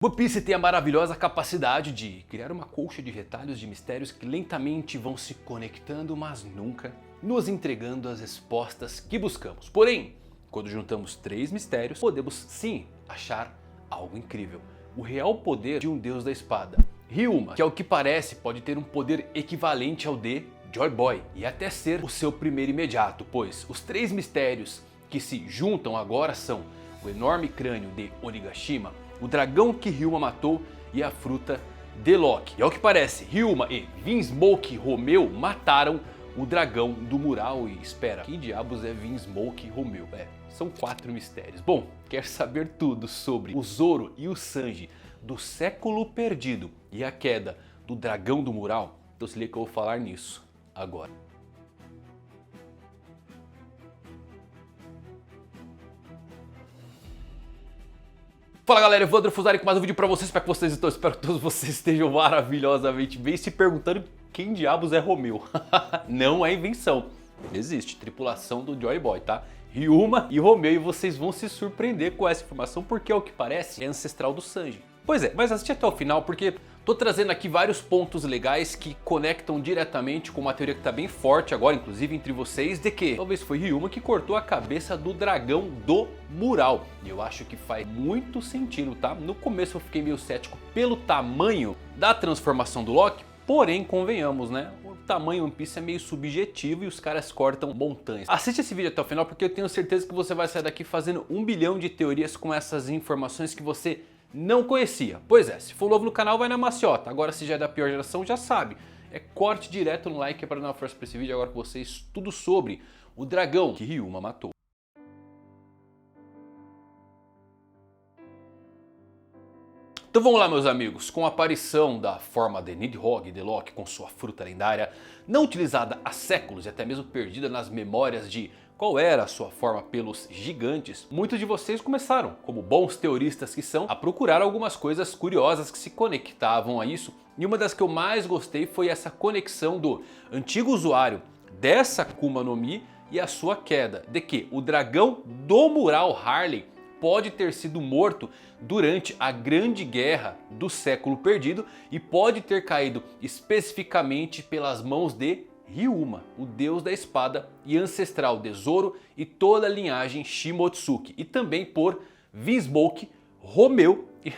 One Piece tem a maravilhosa capacidade de criar uma colcha de retalhos de mistérios que lentamente vão se conectando, mas nunca nos entregando as respostas que buscamos. Porém, quando juntamos 3 mistérios, podemos sim achar algo incrível. O real poder de um deus da espada. Ryuma, que ao que parece pode ter um poder equivalente ao de Joy Boy e até ser o seu primeiro imediato, pois os 3 mistérios que se juntam agora são o enorme crânio de Onigashima, o dragão que Ryuma matou e a fruta de Loki. E ao que parece, Ryuma e Vinsmoke Romeu mataram o dragão do mural. E espera, quem diabos é Vinsmoke Romeu? São 4 mistérios. Bom, quer saber tudo sobre o Zoro e o Sanji do século perdido e a queda do dragão do mural? Então se liga que eu vou falar nisso agora. Fala galera, Evandro Fusari com mais um vídeo pra vocês. Espero que vocês estão, espero que todos vocês estejam maravilhosamente bem, se perguntando quem diabos é Romeu. Não é invenção, existe tripulação do Joy Boy, tá? Ryuma e Romeu, e vocês vão se surpreender com essa informação porque ao que parece é ancestral do Sanji. Pois é, mas assiste até o final porque tô trazendo aqui vários pontos legais que conectam diretamente com uma teoria que tá bem forte agora, inclusive entre vocês, de que talvez foi Ryuma que cortou a cabeça do dragão do mural. E eu acho que faz muito sentido, tá? No começo eu fiquei meio cético pelo tamanho da transformação do Loki, porém convenhamos, né? O tamanho One Piece é meio subjetivo e os caras cortam montanhas. Assiste esse vídeo até o final porque eu tenho certeza que você vai sair daqui fazendo 1 bilhão de teorias com essas informações que você não conhecia. Pois é, se for novo no canal vai na maciota. Agora se já é da pior geração já sabe. É corte direto no like para dar uma força para esse vídeo agora com vocês tudo sobre o dragão que Ryuma matou. Então vamos lá meus amigos, com a aparição da forma de Nidhogg de Loki com sua fruta lendária, não utilizada há séculos e até mesmo perdida nas memórias de qual era a sua forma pelos gigantes, muitos de vocês começaram, como bons teoristas que são, a procurar algumas coisas curiosas que se conectavam a isso. E uma das que eu mais gostei foi essa conexão do antigo usuário dessa Akuma no Mi e a sua queda, de que o dragão do mural Harley pode ter sido morto durante a Grande Guerra do século perdido e pode ter caído especificamente pelas mãos de Ryuma, o deus da espada e ancestral de Zoro e toda a linhagem Shimotsuki, e também por Vinsmoke Romeu. E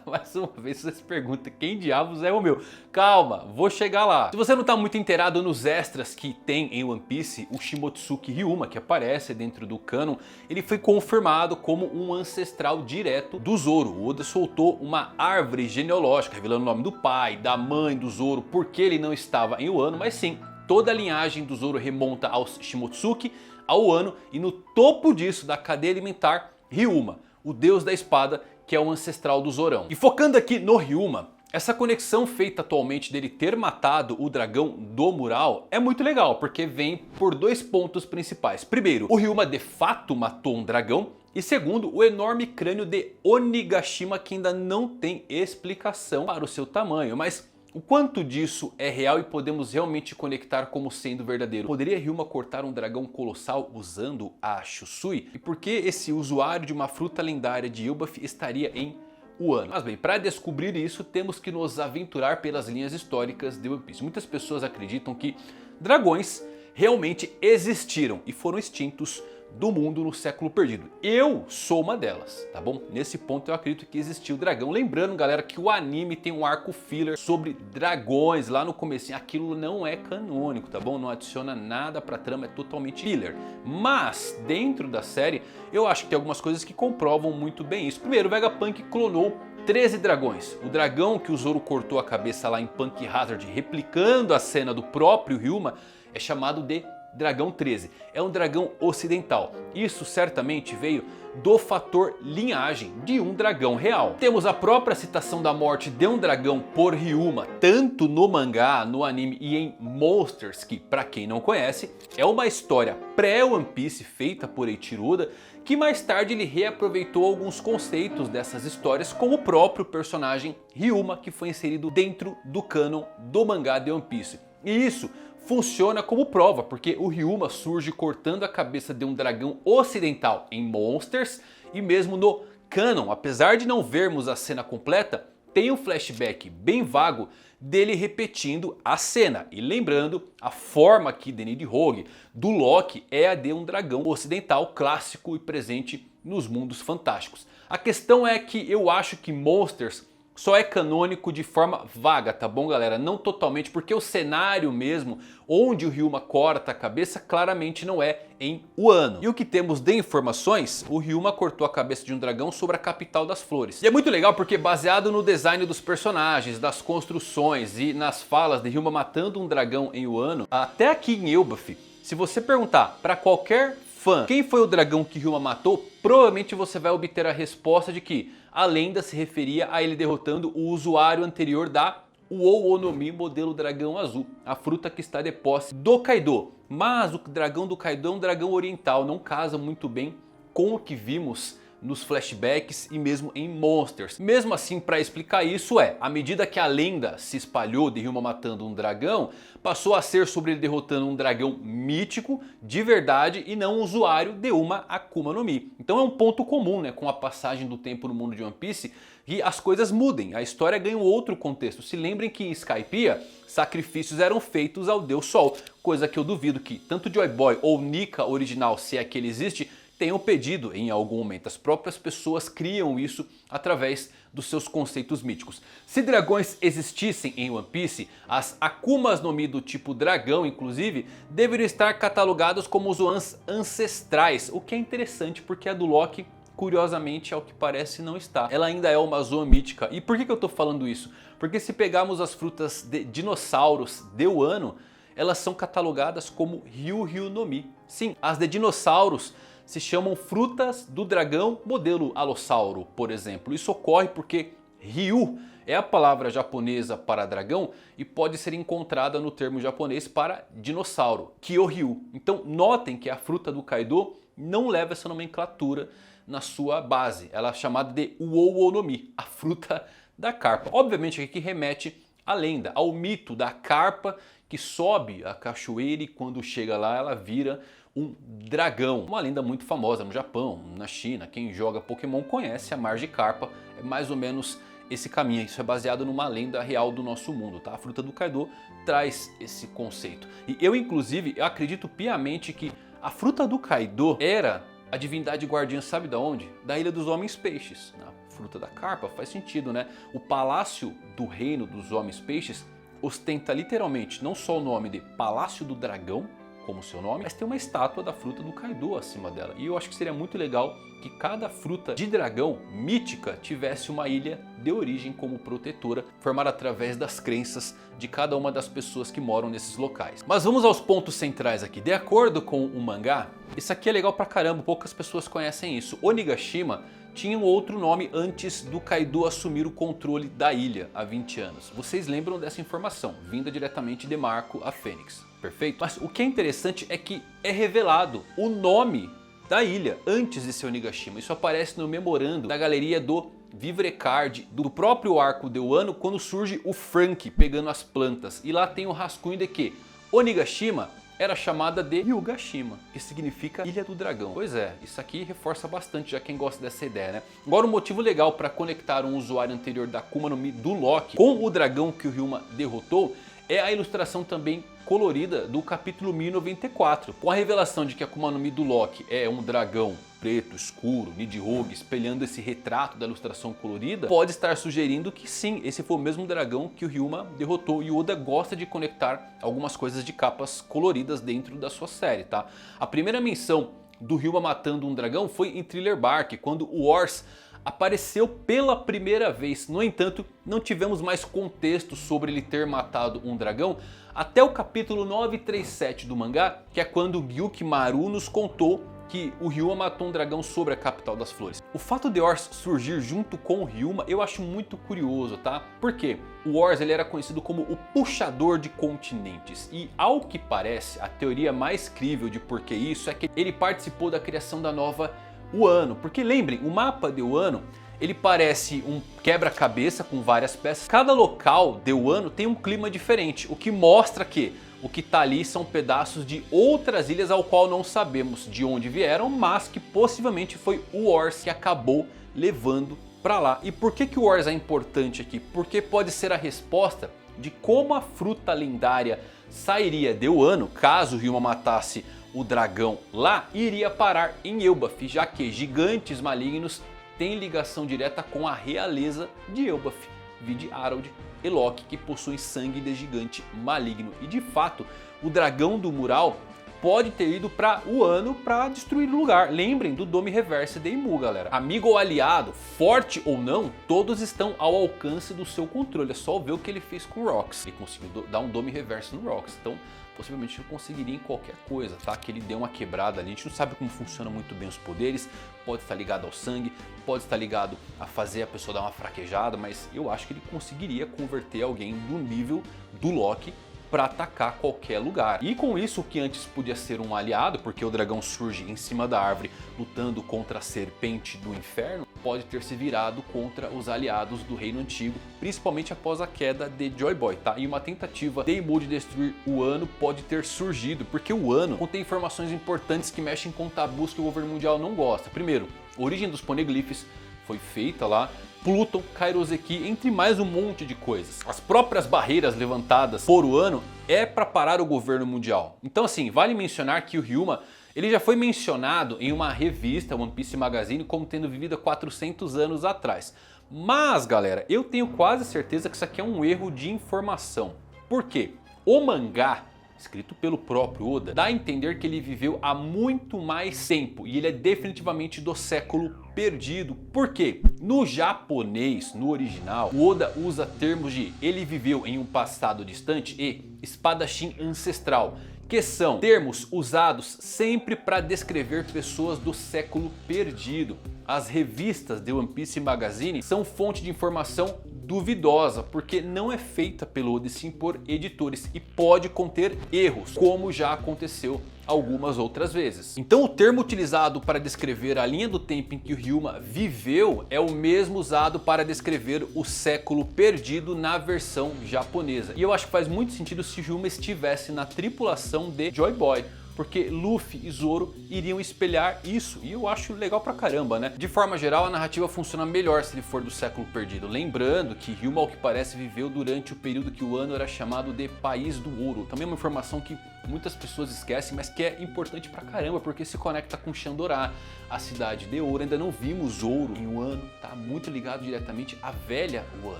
mais uma vez você se pergunta quem diabos é Romeu? Calma, vou chegar lá. Se você não está muito inteirado nos extras que tem em One Piece, o Shimotsuki Ryuma, que aparece dentro do canon, ele foi confirmado como um ancestral direto do Zoro. O Oda soltou uma árvore genealógica revelando o nome do pai, da mãe do Zoro, porque ele não estava em Wano, mas sim, toda a linhagem do Zoro remonta aos Shimotsuki, ao Wano, e no topo disso, da cadeia alimentar, Ryuma, o deus da espada, que é o ancestral do Zorão. E focando aqui no Ryuma, essa conexão feita atualmente dele ter matado o dragão do mural é muito legal, porque vem por 2 pontos principais. Primeiro, o Ryuma de fato matou um dragão. E segundo, o enorme crânio de Onigashima, que ainda não tem explicação para o seu tamanho. Mas o quanto disso é real e podemos realmente conectar como sendo verdadeiro? Poderia Ryuma cortar um dragão colossal usando a Shusui? E por que esse usuário de uma fruta lendária de Elbaf estaria em Wano? Mas bem, para descobrir isso temos que nos aventurar pelas linhas históricas de One Piece. Muitas pessoas acreditam que dragões realmente existiram e foram extintos do mundo no século perdido. Eu sou uma delas, tá bom? Nesse ponto eu acredito que existiu o dragão. Lembrando galera que o anime tem um arco filler sobre dragões lá no comecinho. Aquilo não é canônico, tá bom? Não adiciona nada pra trama, é totalmente filler. Mas dentro da série eu acho que tem algumas coisas que comprovam muito bem isso. Primeiro, o Vegapunk clonou 13 dragões. O dragão que o Zoro cortou a cabeça lá em Punk Hazard, replicando a cena do próprio Ryuma, é chamado de Dragão 13, é um dragão ocidental. Isso certamente veio do fator linhagem de um dragão real. Temos a própria citação da morte de um dragão por Ryuma, tanto no mangá, no anime e em Monsters, que para quem não conhece, é uma história pré-One Piece feita por Eiichiro Oda, que mais tarde ele reaproveitou alguns conceitos dessas histórias com o próprio personagem Ryuma, que foi inserido dentro do canon do mangá de One Piece. E isso funciona como prova, porque o Ryuma surge cortando a cabeça de um dragão ocidental em Monsters e mesmo no canon, apesar de não vermos a cena completa, tem um flashback bem vago dele repetindo a cena. E lembrando, a forma aqui de Nidhogg, do Loki, é a de um dragão ocidental clássico e presente nos mundos fantásticos. A questão é que eu acho que Monsters só é canônico de forma vaga, tá bom, galera? Não totalmente, porque o cenário mesmo, onde o Ryuma corta a cabeça, claramente não é em Wano. E o que temos de informações, o Ryuma cortou a cabeça de um dragão sobre a capital das flores. E é muito legal porque baseado no design dos personagens, das construções e nas falas de Ryuma matando um dragão em Wano, até aqui em Elbaf, se você perguntar para qualquer fã quem foi o dragão que Ryuma matou, provavelmente você vai obter a resposta de que a lenda se referia a ele derrotando o usuário anterior da Uou Onomi modelo dragão azul, a fruta que está de posse do Kaido. Mas o dragão do Kaido é um dragão oriental, não casa muito bem com o que vimos nos flashbacks e mesmo em Monsters. Mesmo assim, para explicar isso à medida que a lenda se espalhou de Ryuma matando um dragão, passou a ser sobre ele derrotando um dragão mítico de verdade e não um usuário de uma Akuma no Mi. Então é um ponto comum, né, com a passagem do tempo no mundo de One Piece, que as coisas mudem, a história ganha um outro contexto. Se lembrem que em Skypiea, sacrifícios eram feitos ao Deus Sol, coisa que eu duvido que tanto Joy Boy ou Nika original, se é que ele existe, tenham pedido em algum momento. As próprias pessoas criam isso através dos seus conceitos míticos. Se dragões existissem em One Piece, as Akumas no Mi do tipo dragão, inclusive, deveriam estar catalogadas como os Zoans ancestrais, o que é interessante porque a do Loki, curiosamente, ao que parece, não está. Ela ainda é uma Zoan mítica. E por que eu estou falando isso? Porque se pegarmos as frutas de dinossauros de Wano, elas são catalogadas como Ryu Ryu no Mi. Sim, as de dinossauros se chamam frutas do dragão modelo Alossauro, por exemplo. Isso ocorre porque Ryu é a palavra japonesa para dragão e pode ser encontrada no termo japonês para dinossauro, Kyoryu. Então notem que a fruta do Kaido não leva essa nomenclatura na sua base. Ela é chamada de Uou Onomi, a fruta da carpa. Obviamente aqui remete à lenda, ao mito da carpa que sobe a cachoeira e quando chega lá ela vira um dragão. Uma lenda muito famosa no Japão, na China. Quem joga Pokémon conhece a Magikarpa. É mais ou menos esse caminho. Isso é baseado numa lenda real do nosso mundo, tá? A fruta do Kaido traz esse conceito. E eu, inclusive, eu acredito piamente que a fruta do Kaido era a divindade guardiã, sabe da onde? Da Ilha dos Homens Peixes. A fruta da carpa faz sentido, né? O palácio do reino dos Homens Peixes ostenta literalmente não só o nome de Palácio do Dragão, como seu nome, mas tem uma estátua da fruta do Kaido acima dela. E eu acho que seria muito legal que cada fruta de dragão mítica tivesse uma ilha de origem como protetora, formada através das crenças de cada uma das pessoas que moram nesses locais. Mas vamos aos pontos centrais aqui. De acordo com o mangá, isso aqui é legal pra caramba, poucas pessoas conhecem isso. Onigashima tinha um outro nome antes do Kaido assumir o controle da ilha há 20 anos. Vocês lembram dessa informação, vinda diretamente de Marco a Fênix. Perfeito? Mas o que é interessante é que é revelado o nome da ilha antes de ser Onigashima. Isso aparece no memorando da galeria do Vivrecard do próprio arco de Wano, quando surge o Frank pegando as plantas. E lá tem o rascunho de que Onigashima era chamada de Ryugashima, que significa Ilha do Dragão. Pois é, isso aqui reforça bastante já quem gosta dessa ideia, né? Agora um motivo legal para conectar um usuário anterior da Akuma no Mi do Loki com o dragão que o Ryuma derrotou é a ilustração também colorida do capítulo 1094. Com a revelação de que a Akuma no Mi do Loki é um dragão preto, escuro, Nidhogg, espelhando esse retrato da ilustração colorida, pode estar sugerindo que sim, esse foi o mesmo dragão que o Ryuma derrotou. E o Oda gosta de conectar algumas coisas de capas coloridas dentro da sua série, tá? A primeira menção do Ryuma matando um dragão foi em Thriller Bark, quando o Ors apareceu pela primeira vez. No entanto, não tivemos mais contexto sobre ele ter matado um dragão até o capítulo 937 do mangá, que é quando Gyuki Maru nos contou que o Ryuma matou um dragão sobre a capital das flores. O fato de Ors surgir junto com o Ryuma eu acho muito curioso, tá? Porque o Ors ele era conhecido como o puxador de continentes. E ao que parece, a teoria mais crível de por que isso é que ele participou da criação da nova Wano. Porque lembrem, o mapa de Wano ele parece um quebra-cabeça com várias peças. Cada local de Wano tem um clima diferente, o que mostra que o que está ali são pedaços de outras ilhas ao qual não sabemos de onde vieram, mas que possivelmente foi o Ors que acabou levando para lá. E por que o Wars é importante aqui? Porque pode ser a resposta de como a fruta lendária sairia de Wano caso Ryuma matasse o dragão lá, e iria parar em Elbaf, já que gigantes malignos têm ligação direta com a realeza de Elbaf, vide Harald e Loki, que possuem sangue de gigante maligno. E de fato, o dragão do mural pode ter ido para Wano para destruir o lugar. Lembrem do Dome Reverse de Imu, galera. Amigo ou aliado, forte ou não, todos estão ao alcance do seu controle. É só ver o que ele fez com o Rox. Ele conseguiu dar um Dome Reverse no Rox. Então, possivelmente ele conseguiria em qualquer coisa, tá? Que ele deu uma quebrada ali. A gente não sabe como funciona muito bem os poderes. Pode estar ligado ao sangue, pode estar ligado a fazer a pessoa dar uma fraquejada. Mas eu acho que ele conseguiria converter alguém do nível do Loki para atacar qualquer lugar. E com isso, o que antes podia ser um aliado, porque o dragão surge em cima da árvore lutando contra a serpente do inferno, pode ter se virado contra os aliados do reino antigo, principalmente após a queda de Joy Boy, tá? E uma tentativa de Imu de destruir o Wano pode ter surgido, porque o Wano contém informações importantes que mexem com tabus que o governo mundial não gosta. Primeiro, a origem dos poneglyphs foi feita lá, Pluton, Kairoseki, entre mais um monte de coisas. As próprias barreiras levantadas por Wano é para parar o governo mundial. Então assim, vale mencionar que o Ryuma, ele já foi mencionado em uma revista, One Piece Magazine, como tendo vivido há 400 anos atrás. Mas galera, eu tenho quase certeza que isso aqui é um erro de informação. Por quê? O mangá, escrito pelo próprio Oda, dá a entender que ele viveu há muito mais tempo e ele é definitivamente do século perdido. Por quê? No japonês, no original, o Oda usa termos de ele viveu em um passado distante e espadachim ancestral, que são termos usados sempre para descrever pessoas do século perdido. As revistas de One Piece Magazine são fonte de informação duvidosa, porque não é feita pelo Oda, sim por editores, e pode conter erros, como já aconteceu algumas outras vezes. Então o termo utilizado para descrever a linha do tempo em que o Ryuma viveu é o mesmo usado para descrever o século perdido na versão japonesa. E eu acho que faz muito sentido se o Ryuma estivesse na tripulação de Joy Boy, porque Luffy e Zoro iriam espelhar isso, e eu acho legal pra caramba, né? De forma geral, a narrativa funciona melhor se ele for do século perdido. Lembrando que Ryuma, ao que parece, viveu durante o período que o Wano era chamado de País do Ouro. Também é uma informação que muitas pessoas esquecem, mas que é importante pra caramba, porque se conecta com Shandorá, a cidade de Ouro. Ainda não vimos Ouro em Wano, tá muito ligado diretamente à velha Wano,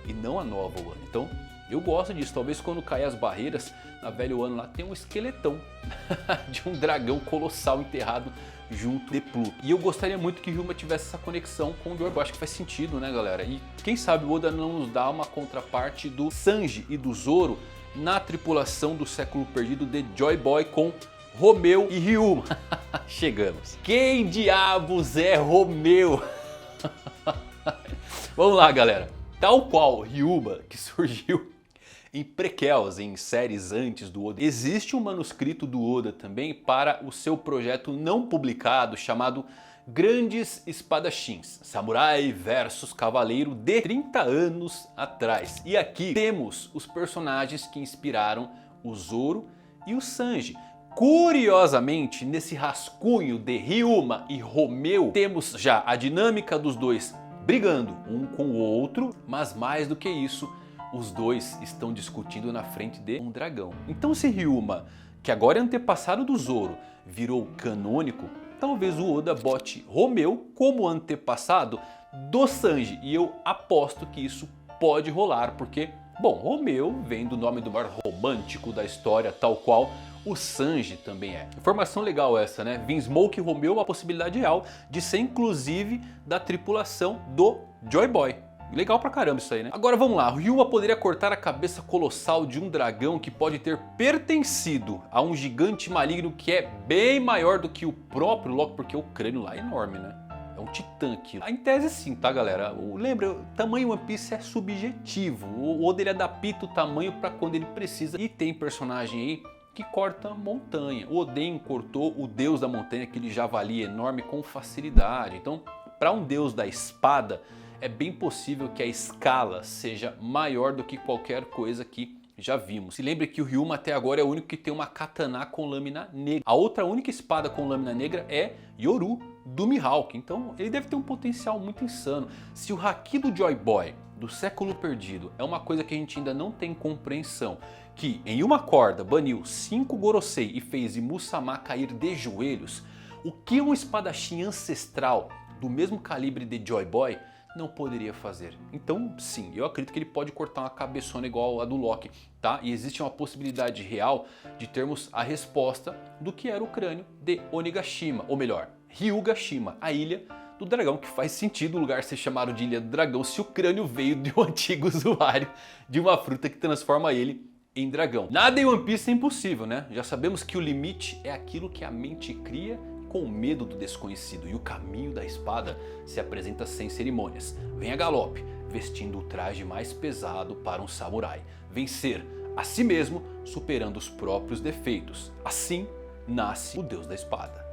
e não à nova Wano. Então, eu gosto disso. Talvez quando cair as barreiras na velha Wano lá tem um esqueletão de um dragão colossal enterrado junto de Pluto. E eu gostaria muito que Ryuma tivesse essa conexão com o Joy Boy. Acho que faz sentido, né, galera? E quem sabe o Oda não nos dá uma contraparte do Sanji e do Zoro na tripulação do século perdido de Joy Boy com Romeu e Ryuma. Chegamos. Quem diabos é Romeu? Vamos lá, galera. Tal qual Ryuma, que surgiu em prequels, em séries antes do Oda, existe um manuscrito do Oda também para o seu projeto não publicado chamado Grandes Espadachins, Samurai versus Cavaleiro, de 30 anos atrás. E aqui temos os personagens que inspiraram o Zoro e o Sanji. Curiosamente, nesse rascunho de Ryuma e Romeu, temos já a dinâmica dos dois brigando um com o outro, mas mais do que isso, os dois estão discutindo na frente de um dragão. Então se Ryuma, que agora é antepassado do Zoro, virou canônico, talvez o Oda bote Romeu como antepassado do Sanji. E eu aposto que isso pode rolar, porque, bom, Romeu vem do nome do maior romântico da história, tal qual o Sanji também é. Informação legal essa, né? Vinsmoke e Romeu, a possibilidade real de ser inclusive da tripulação do Joy Boy. Legal pra caramba isso aí, né? Agora vamos lá, Ryuma poderia cortar a cabeça colossal de um dragão que pode ter pertencido a um gigante maligno que é bem maior do que o próprio Loki, porque o crânio lá é enorme, né? É um titã aquilo. Em tese sim, tá, galera? Lembra, o tamanho One Piece é subjetivo. O Oda ele adapta o tamanho pra quando ele precisa. E tem personagem aí que corta montanha. O Oden cortou o deus da montanha, aquele javali enorme, com facilidade. Então, para um deus da espada, é bem possível que a escala seja maior do que qualquer coisa que já vimos. Se lembre que o Ryuma até agora é o único que tem uma katana com lâmina negra. A outra única espada com lâmina negra é Yoru do Mihawk. Então ele deve ter um potencial muito insano. Se o haki do Joy Boy do século perdido é uma coisa que a gente ainda não tem compreensão, que em uma corda baniu 5 Gorosei e fez Imu-sama cair de joelhos, o que um espadachim ancestral do mesmo calibre de Joy Boy não poderia fazer? Então sim, eu acredito que ele pode cortar uma cabeçona igual a do Loki, tá? E existe uma possibilidade real de termos a resposta do que era o crânio de Onigashima, ou melhor, Ryugashima, a ilha do dragão, que faz sentido o lugar ser chamado de Ilha do Dragão se o crânio veio de um antigo usuário de uma fruta que transforma ele em dragão. Nada em One Piece é impossível, né? Já sabemos que o limite é aquilo que a mente cria com medo do desconhecido, e o caminho da espada se apresenta sem cerimônias. Vem a galope, vestindo o traje mais pesado para um samurai. Vencer a si mesmo, superando os próprios defeitos. Assim nasce o Deus da Espada.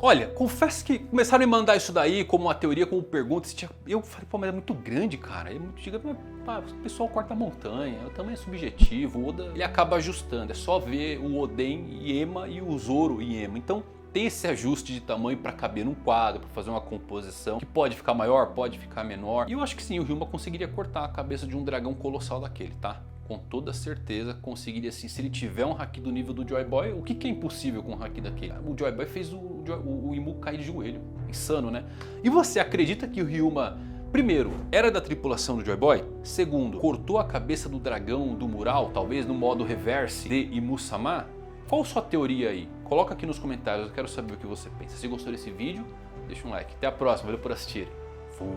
Olha, confesso que começaram a me mandar isso daí como uma teoria, como pergunta. Eu falei, pô, mas é muito grande, cara. É muito gigante, mas o pessoal corta a montanha, também é subjetivo. O Oda, ele acaba ajustando. É só ver o Oden em Ema e o Zoro em Ema. Então tem esse ajuste de tamanho para caber num quadro, para fazer uma composição que pode ficar maior, pode ficar menor. E eu acho que sim, o Ryuma conseguiria cortar a cabeça de um dragão colossal daquele, tá? Com toda certeza conseguiria sim. Se ele tiver um haki do nível do Joy Boy, o que é impossível com um haki daquele? O Joy Boy fez o Imu cair de joelho. Insano, né? E você acredita que o Ryuma, primeiro, era da tripulação do Joy Boy? Segundo, cortou a cabeça do dragão do mural, talvez no modo reverse de Imu-sama? Qual a sua teoria aí? Coloca aqui nos comentários, eu quero saber o que você pensa. Se gostou desse vídeo, deixa um like. Até a próxima, valeu por assistir. Fui.